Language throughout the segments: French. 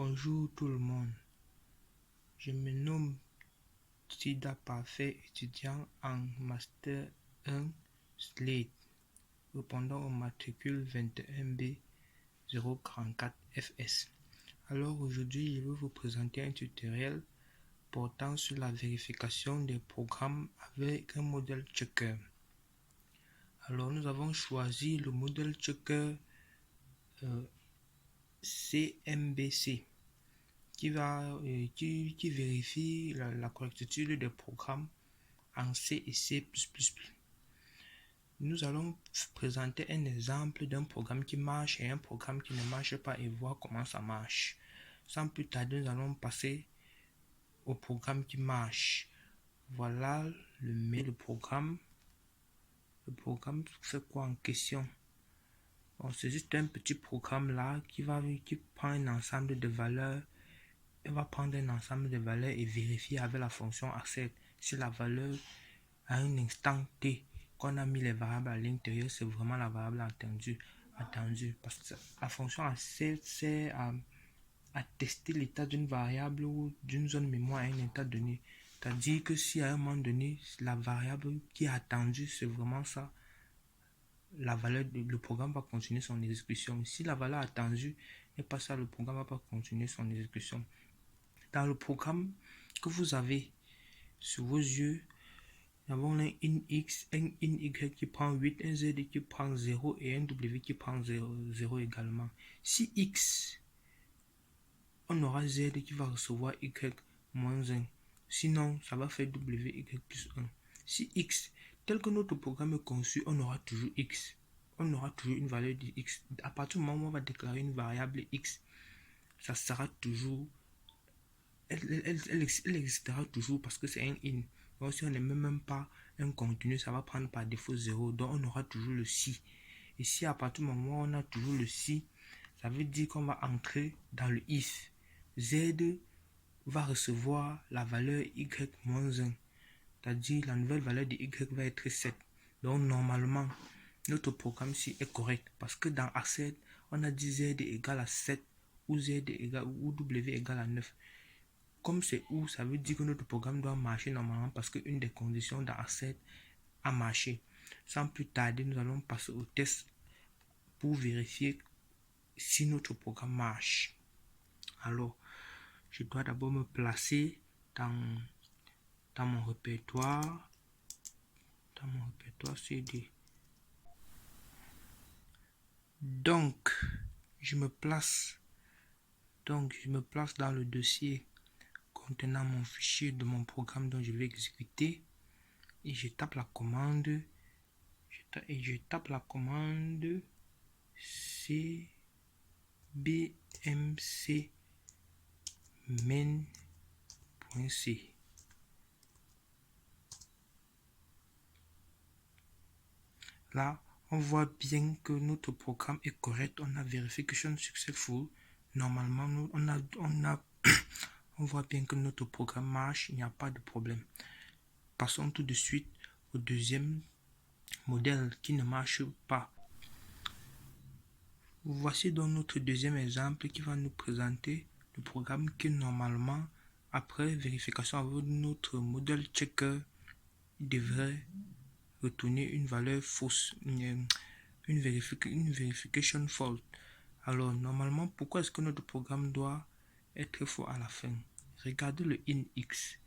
Bonjour tout le monde, je me nomme Sida Parfait, étudiant en Master 1 SLATE, répondant au matricule 21B 044 FS. Alors aujourd'hui, je vais vous présenter un tutoriel portant sur la vérification des programmes avec un modèle checker. Alors nous avons choisi le modèle checker CMBC qui vérifie la correctitude des programmes en C et C++. Nous allons présenter un exemple d'un programme qui marche et un programme qui ne marche pas et voir comment ça marche. Sans plus tarder, nous allons passer au programme qui marche. Voilà le programme. Le programme, c'est quoi en question? Bon, c'est juste un petit programme là qui prend un ensemble de valeurs. Elle va prendre un ensemble de valeurs et vérifier avec la fonction accept si la valeur à un instant t qu'on a mis les variables à l'intérieur, c'est vraiment la variable attendue. Parce que la fonction accept sert à tester l'état d'une variable ou d'une zone mémoire à un état donné. C'est-à-dire que si à un moment donné, la variable qui est attendue, c'est vraiment ça, la valeur le programme va continuer son exécution. Si la valeur attendue n'est pas ça, le programme va pas continuer son exécution. Dans le programme que vous avez sur vos yeux, nous avons un INX, un INY qui prend 8, un Z qui prend 0 et un W qui prend 0 également. Si X, on aura Z qui va recevoir Y moins 1. Sinon, ça va faire WY plus 1. Si X, tel que notre programme est conçu, on aura toujours X. On aura toujours une valeur de X. À partir du moment où on va déclarer une variable X, ça sera toujours... Elle existera toujours parce que c'est un in. Donc si on ne met même pas un continu, ça va prendre par défaut 0. Donc on aura toujours le si. Et si à partir du moment où on a toujours le si, ça veut dire qu'on va entrer dans le if. Z va recevoir la valeur y moins 1. C'est-à-dire la nouvelle valeur de y va être 7. Donc normalement, notre programme ci est correct. Parce que dans accept, on a dit z égale à 7 ou w égale à 9. Comme c'est ou, ça veut dire que notre programme doit marcher normalement parce qu'une des conditions dans accept a marché. Sans plus tarder, nous allons passer au test pour vérifier si notre programme marche. Alors, je dois d'abord me placer dans mon répertoire. Dans mon répertoire CD. Donc, je me place dans le dossier contenant mon fichier de mon programme dont je vais exécuter et je tape la commande cbmc main.c. Là on voit bien que notre programme est correct, on a verification successful. Normalement on voit bien que notre programme marche, il n'y a pas de problème. Passons tout de suite au deuxième modèle qui ne marche pas. Voici donc notre deuxième exemple qui va nous présenter le programme qui normalement, après vérification avec notre modèle checker, devrait retourner une valeur fausse, une verification fault. Alors normalement, pourquoi est-ce que notre programme doit être faux à la fin? Regardez le INX.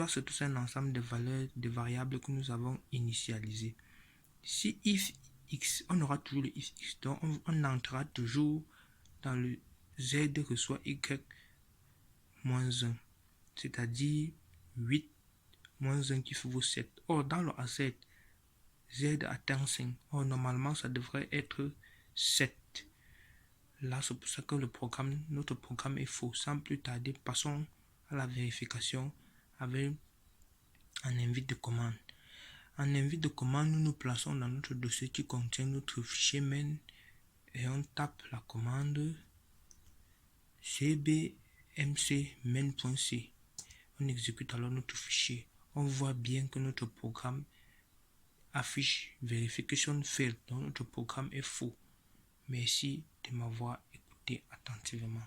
C'est tout un ensemble de valeurs, de variables que nous avons initialisées. Si if x, on aura toujours le if x, donc on entrera toujours dans le z reçoit y moins 1, c'est-à-dire 8 moins 1 qui vaut 7. Or, dans le A7, z atteint 5. Or, normalement, ça devrait être 7. Là, c'est pour ça que notre programme est faux. Sans plus tarder, passons à la vérification avec un invite de commande. En invite de commande, nous nous plaçons dans notre dossier qui contient notre fichier main et on tape la commande cbmc main.c. On exécute alors notre fichier. On voit bien que notre programme affiche verification failed, donc notre programme est faux. Merci de m'avoir écouté attentivement.